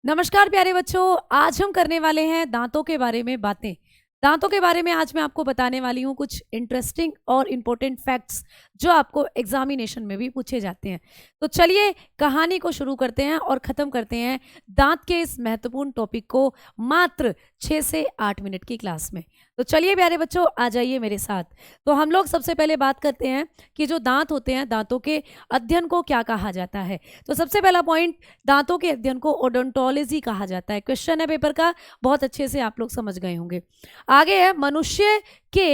नमस्कार प्यारे बच्चों, आज हम करने वाले हैं दांतों के बारे में बातें। दांतों के बारे में आज मैं आपको बताने वाली हूँ कुछ इंटरेस्टिंग और इम्पोर्टेंट फैक्ट्स जो आपको एग्जामिनेशन में भी पूछे जाते हैं। तो चलिए कहानी को शुरू करते हैं और ख़त्म करते हैं दांत के इस महत्वपूर्ण टॉपिक को मात्र 6 से 8 मिनट की क्लास में। तो चलिए प्यारे बच्चों, आ जाइए मेरे साथ। तो हम लोग सबसे पहले बात करते हैं कि जो दांत होते हैं, दांतों के अध्ययन को क्या कहा जाता है। तो सबसे पहला पॉइंट, दांतों के अध्ययन को ओडोंटोलॉजी कहा जाता है। क्वेश्चन है पेपर का, बहुत अच्छे से आप लोग समझ गए होंगे। आगे है, मनुष्य के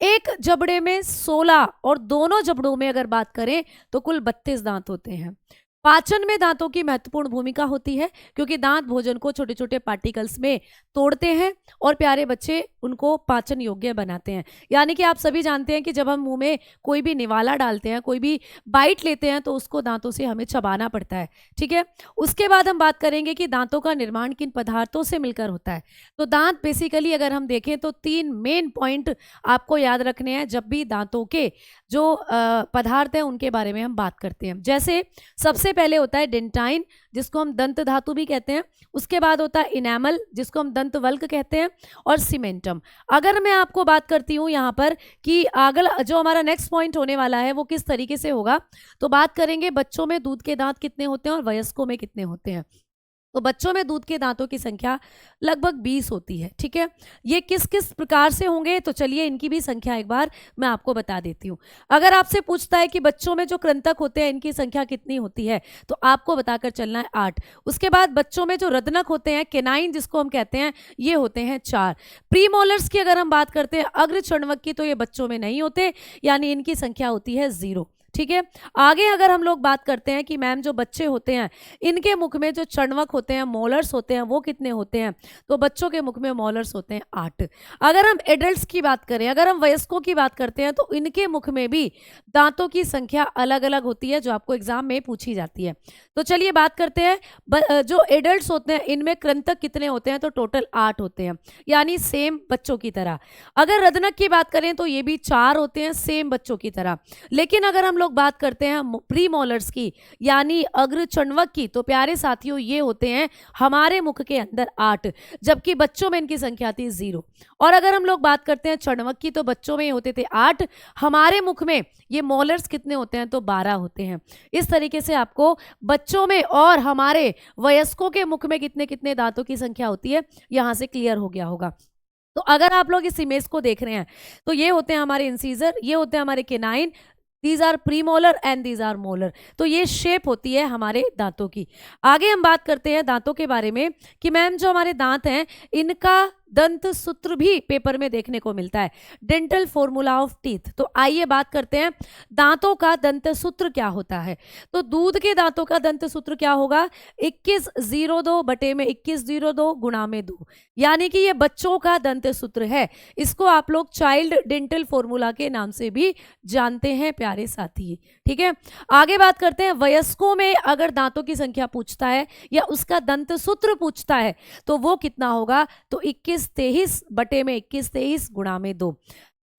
एक जबड़े में 16 और दोनों जबड़ों में अगर बात करें तो कुल 32 दांत होते हैं। पाचन में दांतों की महत्वपूर्ण भूमिका होती है क्योंकि दांत भोजन को छोटे छोटे पार्टिकल्स में तोड़ते हैं और प्यारे बच्चे उनको पाचन योग्य बनाते हैं। यानी कि आप सभी जानते हैं कि जब हम मुंह में कोई भी निवाला डालते हैं, कोई भी बाइट लेते हैं, तो उसको दांतों से हमें चबाना पड़ता है। ठीक है, उसके बाद हम बात करेंगे कि दांतों का निर्माण किन पदार्थों से मिलकर होता है। तो दांत बेसिकली अगर हम देखें तो 3 मेन पॉइंट आपको याद रखने हैं जब भी दांतों के जो पदार्थ हैं उनके बारे में हम बात करते हैं। जैसे सबसे पहले होता है डेंटाइन, जिसको हम दंत धातु भी कहते हैं। उसके बाद होता है इनेमल, जिसको हम दंत वल्क कहते हैं, और सीमेंटम। अगर मैं आपको बात करती हूँ यहाँ पर कि अगला जो हमारा नेक्स्ट पॉइंट होने वाला है वो किस तरीके से होगा, तो बात करेंगे बच्चों में दूध के दांत कितने होते हैं और वयस्कों में कितने होते हैं। तो बच्चों में दूध के दांतों की संख्या लगभग 20 होती है। ठीक है, ये किस किस प्रकार से होंगे, तो चलिए इनकी भी संख्या एक बार मैं आपको बता देती हूँ। अगर आपसे पूछता है कि बच्चों में जो कृंतक होते हैं इनकी संख्या कितनी होती है, तो आपको बताकर चलना है 8। उसके बाद बच्चों में जो रदनक होते हैं, केनाइन जिसको हम कहते हैं, ये होते हैं 4। प्रीमोलर्स की अगर हम बात करते हैं, अग्र चणवक की, तो ये बच्चों में नहीं होते, यानी इनकी संख्या होती है 0। ठीक है, आगे अगर हम लोग बात करते हैं कि मैम जो बच्चे होते हैं इनके मुख में जो चणवक होते हैं, मोलर्स होते हैं, वो कितने होते हैं, तो बच्चों के मुख में मोलर्स होते हैं 8। अगर हम एडल्ट्स की बात करें, अगर हम वयस्कों की बात करते हैं, तो इनके मुख में भी दांतों की संख्या अलग अलग होती है जो आपको एग्जाम में पूछी जाती है। तो चलिए बात करते हैं जो एडल्ट्स होते हैं इनमें कृंतक कितने होते हैं, तो टोटल 8 होते हैं, यानी सेम बच्चों की तरह। अगर रदनक की बात करें तो ये भी 4 होते हैं, सेम बच्चों की तरह। लेकिन अगर हम लोग बात करते हैं प्री मोलर्स की, यानी अग्र चणवक की, तो प्यारे साथियों ये होते हैं हमारे मुख के अंदर 8, जबकि बच्चों में इनकी संख्या थी 0। और अगर हम लोग बात करते हैं चणवक की, तो बच्चों में होते थे 8, हमारे मुख में ये मोलर्स कितने होते हैं, तो 12 होते हैं। इस तरीके से आपको बच्चों में और हमारे वयस्कों के मुख में कितने कितने दांतों की संख्या होती है यहां से क्लियर हो गया होगा। तो अगर आप लोग इस इमेज को देख रहे हैं, तो ये होते हैं हमारे इंसीजर, ये होते हैं हमारे canine, these are premolar and these are molar. तो ये शेप होती है हमारे दांतों की। आगे हम बात करते हैं दांतों के बारे में कि मैम जो हमारे दांत हैं इनका दंत सूत्र भी पेपर में देखने को मिलता है, डेंटल फॉर्मूला ऑफ टीथ। तो आइए बात करते हैं दांतों का दंत सूत्र क्या होता है। तो दूध के दांतों का दंत सूत्र क्या होगा, 2102 बटे में 2102 गुणा में 2, यानी कि ये बच्चों का दंत सूत्र है। इसको आप लोग चाइल्ड डेंटल फॉर्मूला के नाम से भी जानते हैं प्यारे साथी। ठीक है, आगे बात करते हैं वयस्कों में अगर दांतों की संख्या पूछता है या उसका दंत सूत्र पूछता है तो वो कितना होगा, तो 2123 बटे में 2123 गुणा में 2,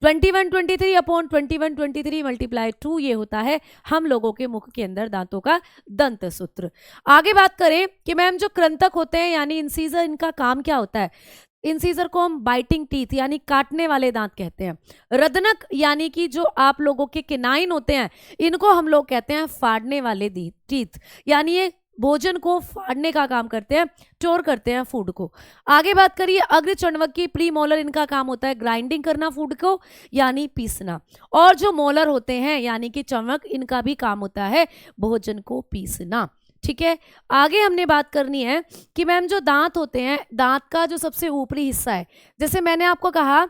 2123 अपॉन 2123 मल्टीप्लाई 2, ये होता है हम लोगों के मुख के अंदर दांतों का दंत सूत्र। आगे बात करें कि मैम जो कृंतक होते हैं यानी इंसीजर, इनका काम क्या होता है। इंसीजर को हम बाइटिंग टीथ यानी काटने वाले दांत कहते हैं। रदनक यानी कि जो आप लोगों के किनाइन होते हैं इनको हम लोग कहते हैं फाड़ने वाले टीथ, यानी ये भोजन को फाड़ने का काम करते हैं, स्टोर करते हैं फूड को। आगे बात करिए अग्र चणवक की, प्री मोलर, इनका काम होता है ग्राइंडिंग करना फूड को, यानी पीसना। और जो मोलर होते हैं यानी कि चणवक, इनका भी काम होता है भोजन को पीसना। ठीक है, आगे हमने बात करनी है कि मैम जो दांत होते हैं, दांत का जो सबसे ऊपरी हिस्सा है, जैसे मैंने आपको कहा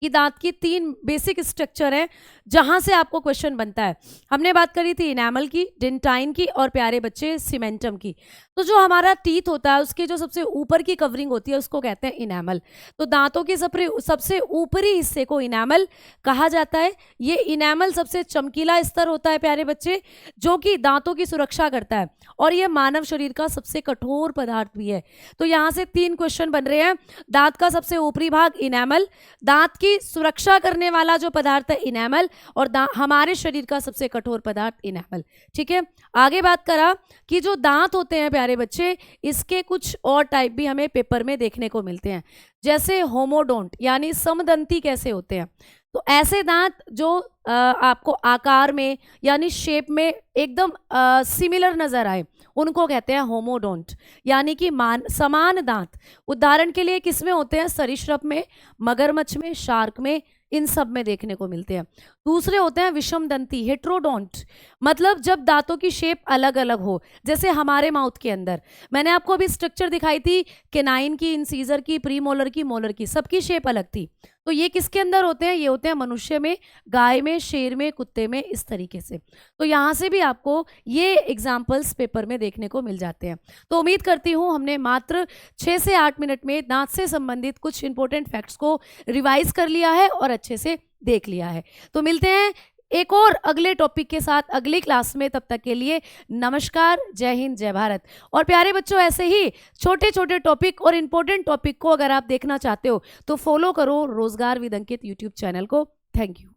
कि दांत की 3 बेसिक स्ट्रक्चर है जहां से आपको क्वेश्चन बनता है। हमने बात करी थी इनेमल की, डेंटाइन की और प्यारे बच्चे सीमेंटम की। तो जो हमारा टीथ होता है उसके जो सबसे ऊपर की कवरिंग होती है उसको कहते हैं इनेमल। तो दांतों के सबसे ऊपरी हिस्से को इनेमल कहा जाता है। ये इनेमल सबसे चमकीला स्तर होता है प्यारे बच्चे, जो कि दांतों की सुरक्षा करता है, और ये मानव शरीर का सबसे कठोर पदार्थ भी है। तो यहाँ से 3 क्वेश्चन बन रहे हैं। दांत का सबसे ऊपरी भाग इनेमल, दांत की सुरक्षा करने वाला जो पदार्थ है इनेमल, और हमारे शरीर का सबसे कठोर पदार्थ इनेमल। ठीक है, आगे बात करा कि जो दांत होते हैं प्यारे बच्चे, इसके कुछ और टाइप भी हमें पेपर में देखने को मिलते हैं, जैसे होमोडोंट यानी समदंती कैसे होते हैं। तो ऐसे दांत जो आपको आकार में यानी शेप में एकदम सिमिलर नजर आए, उनको कहते हैं होमोडोंट, यानी कि समान दांत। उदाहरण के लिए किसमें होते हैं? सरीसृप में, मगरमच्छ में, शार्क में, इन सब में देखने को मिलते हैं। दूसरे होते हैं विषमदंती, हेट्रोडोंट, मतलब जब दांतों की शेप अलग अलग हो, जैसे हमारे माउथ के अंदर मैंने आपको अभी स्ट्रक्चर दिखाई थी, केनाइन की, इंसीजर की, प्रीमोलर की, मोलर की, सबकी शेप अलग थी। तो ये किसके अंदर होते हैं? ये होते हैं मनुष्य में, गाय में, शेर में, कुत्ते में, इस तरीके से। तो यहाँ से भी आपको ये एग्जाम्पल्स पेपर में देखने को मिल जाते हैं। तो उम्मीद करती हूँ हमने मात्र 6 से 8 मिनट में दांत से संबंधित कुछ इंपॉर्टेंट फैक्ट्स को रिवाइज कर लिया है और अच्छे से देख लिया है। तो मिलते हैं एक और अगले टॉपिक के साथ अगली क्लास में। तब तक के लिए नमस्कार, जय हिंद, जय भारत। और प्यारे बच्चों, ऐसे ही छोटे छोटे टॉपिक और इंपॉर्टेंट टॉपिक को अगर आप देखना चाहते हो तो फॉलो करो रोजगार विद अंकित यूट्यूब चैनल को। Thank you.